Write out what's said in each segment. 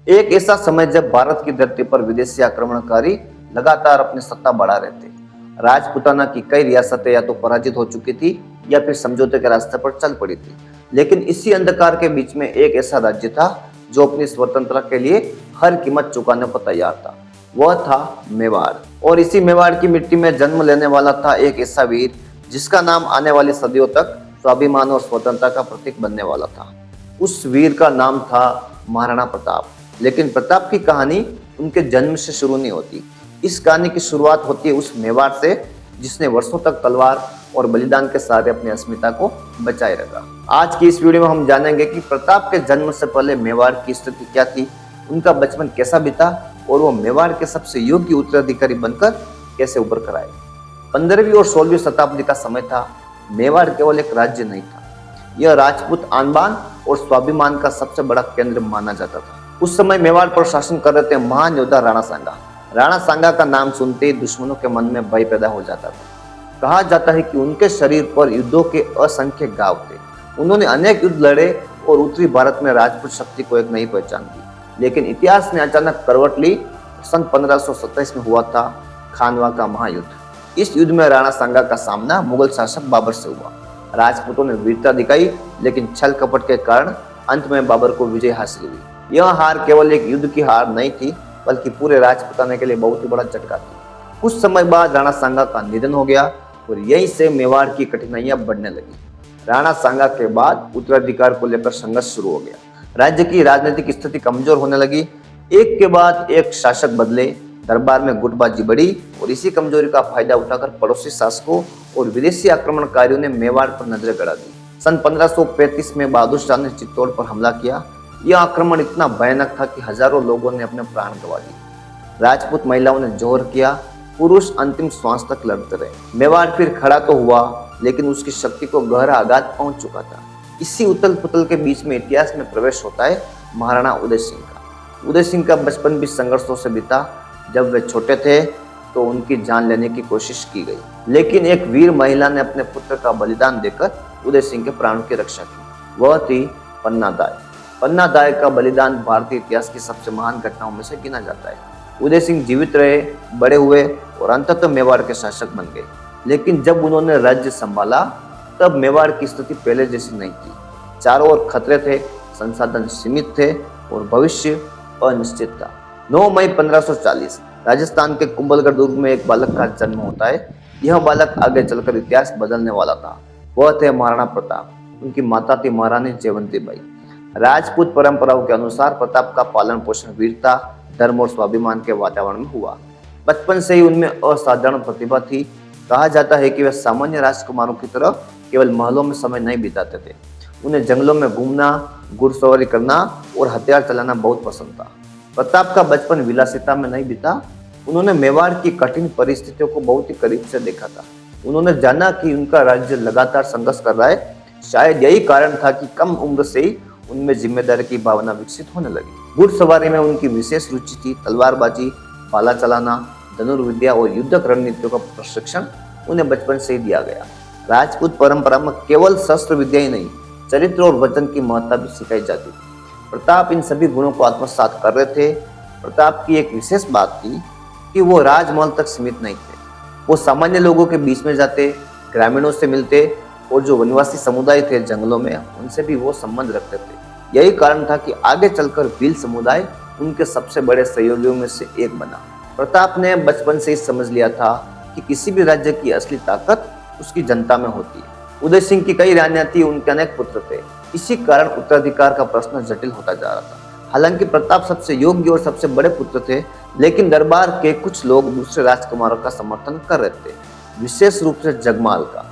एक ऐसा समय जब भारत की धरती पर विदेशी आक्रमणकारी लगातार अपनी सत्ता बढ़ा रहे थे। राजपूताना की कई रियासतें या तो पराजित हो चुकी थी या फिर समझौते के रास्ते पर चल पड़ी थी। लेकिन इसी अंधकार के बीच में एक ऐसा राज्य था जो अपनी स्वतंत्रता के लिए हर कीमत चुकाने को तैयार था। वह था मेवाड़। और इसी मेवाड़ की मिट्टी में जन्म लेने वाला था एक ऐसा वीर जिसका नाम आने वाली सदियों तक स्वाभिमान और स्वतंत्रता का प्रतीक बनने वाला था। उस वीर का नाम था महाराणा प्रताप। लेकिन प्रताप की कहानी उनके जन्म से शुरू नहीं होती। इस कहानी की शुरुआत होती है उस मेवाड़ से जिसने वर्षों तक तलवार और बलिदान के सहारे अपनी अस्मिता को बचाए रखा। आज की इस वीडियो में हम जानेंगे कि प्रताप के जन्म से पहले मेवाड़ की स्थिति क्या थी, उनका बचपन कैसा बीता और वो मेवाड़ के सबसे योग्य उत्तराधिकारी बनकर कैसे उभर कर आए। 15वीं और 16वीं शताब्दी का समय था। मेवाड़ केवल एक राज्य नहीं था, यह राजपूत आन-बान और स्वाभिमान का सबसे बड़ा केंद्र माना जाता था। उस समय मेवाड़ पर शासन कर रहे थे महान योद्धा राणा सांगा। राणा सांगा का नाम सुनते ही दुश्मनों के मन में भय पैदा हो जाता था। कहा जाता है कि उनके शरीर पर युद्धों के असंख्य घाव थे। उन्होंने अनेक युद्ध लड़े और उत्तरी भारत में राजपूत शक्ति को एक नई पहचान दी। लेकिन इतिहास ने अचानक करवट ली। सन 1527 में हुआ था खानवा का महायुद्ध। इस युद्ध में राणा सांगा का सामना मुगल शासक बाबर से हुआ। राजपूतों ने वीरता दिखाई, लेकिन छल कपट के कारण अंत में बाबर को विजय हासिल हुई। यह हार केवल एक युद्ध की हार नहीं थी, बल्कि पूरे राजपूताना के लिए बहुत ही बड़ा झटका थी। कुछ समय बाद राणा सांगा का निधन हो गया और यहीं से मेवाड़ की कठिनाइयां बढ़ने लगी। राणा सांगा के बाद उत्तराधिकार को लेकर संघर्ष शुरू हो गया। राज्य की राजनीतिक स्थिति कमजोर होने लगी। एक के बाद एक शासक बदले, दरबार में गुटबाजी बढ़ी और इसी कमजोरी का फायदा उठाकर पड़ोसी शासकों और विदेशी आक्रमणकारियों ने मेवाड़ पर नजरें गड़ा दी। सन 1535 में बहादुर शाह ने चित्तौड़ पर हमला किया। यह आक्रमण इतना भयानक था कि हजारों लोगों ने अपने प्राण गंवा दिए। राजपूत महिलाओं ने जोहर किया, पुरुष अंतिम श्वास तक लड़ते रहे। मेवाड़ फिर खड़ा तो हुआ, लेकिन उसकी शक्ति को गहरा आघात पहुंच चुका था। इसी उथल पुथल के बीच में इतिहास में प्रवेश होता है महाराणा उदय सिंह का। उदय सिंह का बचपन भी संघर्षों से बीता। जब वे छोटे थे तो उनकी जान लेने की कोशिश की गई, लेकिन एक वीर महिला ने अपने पुत्र का बलिदान देकर उदय सिंह के प्राणों की रक्षा की। वह थी पन्ना दाई। पन्ना दाई का बलिदान भारतीय इतिहास की सबसे महान घटनाओं में से गिना जाता है। उदय सिंह जीवित रहे, बड़े हुए और अंततः मेवाड़ के शासक बन गए। लेकिन जब उन्होंने राज्य संभाला तब मेवाड़ की स्थिति पहले जैसी नहीं थी। चारों ओर खतरे थे, संसाधन सीमित थे और भविष्य अनिश्चित था। 9 मई 1540 राजस्थान के कुंभलगढ़ दुर्ग में एक बालक का जन्म होता है। यह बालक आगे चलकर इतिहास बदलने वाला था। वह थे महाराणा प्रताप। उनकी माता थी महारानी जयवंती बाई। राजपूत परंपराओं के अनुसार प्रताप का पालन पोषण वीरता, धर्म और स्वाभिमान के वातावरण में हुआ। बचपन से ही उनमें असाधारण प्रतिभा थी। कहा जाता है कि वे सामान्य राजकुमारों की तरह केवल महलों में समय नहीं बिताते थे। उन्हें जंगलों में घूमना, घुड़सवारी करना और हथियार चलाना बहुत पसंद था। प्रताप का बचपन विलासिता में नहीं बीता। उन्होंने मेवाड़ की कठिन परिस्थितियों को बहुत ही करीब से देखा था। उन्होंने जाना कि उनका राज्य लगातार संघर्ष कर रहा है। शायद यही कारण था कि कम उम्र से ही उनमें जिम्मेदारी की भावना विकसित होने लगी। घुड़सवारी में उनकी विशेष रुचि थी। तलवारबाजी, भाला चलाना, धनुर्विद्या और युद्धक रणनीतियों का प्रशिक्षण उन्हें बचपन से ही दिया गया। राजपूत परंपरा में केवल शस्त्र विद्या ही नहीं, चरित्र और वचन की महत्ता भी सिखाई जाती थी। प्रताप इन सभी गुणों को आत्मसात कर रहे थे। प्रताप की एक विशेष बात थी कि वो राजमहल तक सीमित नहीं थे। वो सामान्य लोगों के बीच में जाते, ग्रामीणों से मिलते और जो वनवासी समुदाय थे जंगलों में, उनसे भी वो संबंध रखते थे। यही कारण था कि आगे चलकर भील समुदाय उनके सबसे बड़े सहयोगियों में से एक बना। प्रताप ने बचपन से ही समझ लिया था कि किसी भी राज्य की असली ताकत उसकी जनता में होती है। उदय सिंह की कई रानियां थी, उनके अनेक पुत्र थे। इसी कारण उत्तराधिकार का प्रश्न जटिल होता जा रहा था। हालांकि प्रताप सबसे योग्य और सबसे बड़े पुत्र थे, लेकिन दरबार के कुछ लोग दूसरे राजकुमारों का समर्थन कर रहे थे, विशेष रूप से जगमाल का।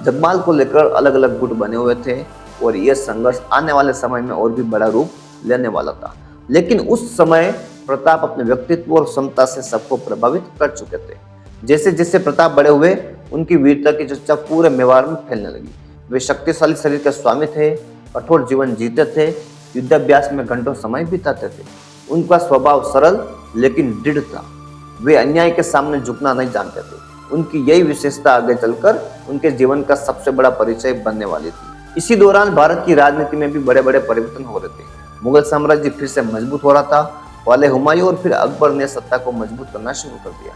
जगमाल को लेकर अलग अलग गुट बने हुए थे और यह संघर्ष आने वाले समय में और भी बड़ा रूप लेने वाला था। लेकिन उस समय प्रताप अपने व्यक्तित्व और क्षमता से सबको प्रभावित कर चुके थे। जैसे जैसे प्रताप बड़े हुए, उनकी वीरता की चर्चा पूरे मेवाड़ में फैलने लगी। वे शक्तिशाली शरीर के स्वामी थे, कठोर जीवन जीते थे, युद्धाभ्यास में घंटों समय बिताते थे। उनका स्वभाव सरल लेकिन दृढ़ था। वे अन्याय के सामने झुकना नहीं जानते थे। उनकी यही विशेषता आगे चलकर उनके जीवन का सबसे बड़ा परिचय बनने वाली थी। इसी दौरान भारत की राजनीति में भी बड़े बड़े परिवर्तन हो रहे थे। मुगल साम्राज्य फिर से मजबूत हो रहा था। पहले हुमायूं और फिर अकबर ने सत्ता को मजबूत करना शुरू कर दिया।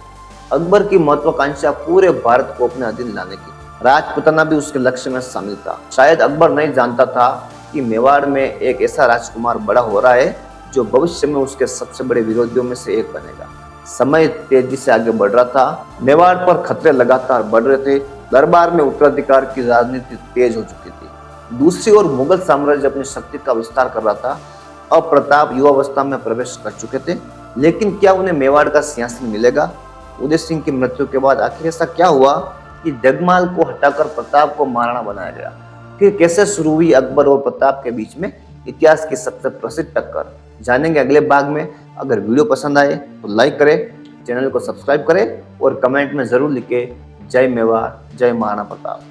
अकबर की महत्वाकांक्षा पूरे भारत को अपने अधीन लाने की। राजपूताना भी उसके लक्ष्य में शामिल था। शायद अकबर नहीं जानता था कि मेवाड़ में एक ऐसा राजकुमार बड़ा हो रहा है जो भविष्य में उसके सबसे बड़े विरोधियों में से एक बनेगा। समय तेजी से आगे बढ़ रहा था। मेवाड़ पर खतरे लगातार बढ़ रहे थे। दरबार में उत्तराधिकार की राजनीति तेज हो चुकी थी। दूसरी ओर मुगल साम्राज्य अपनी शक्ति का विस्तार कर रहा था। अब प्रताप युवावस्था में प्रवेश कर चुके थे, लेकिन क्या उन्हें मेवाड़ का सिंहासन मिलेगा? उदय सिंह की मृत्यु के बाद आखिर ऐसा क्या हुआ कि जगमाल को हटाकर प्रताप को महाराणा बनाया गया? फिर कैसे शुरू हुई अकबर और प्रताप के बीच में इतिहास की सबसे प्रसिद्ध टक्कर? जानेंगे अगले भाग में। अगर वीडियो पसंद आए तो लाइक करें, चैनल को सब्सक्राइब करें और कमेंट में जरूर लिखें जय मेवाड़, जय महाराणा प्रताप।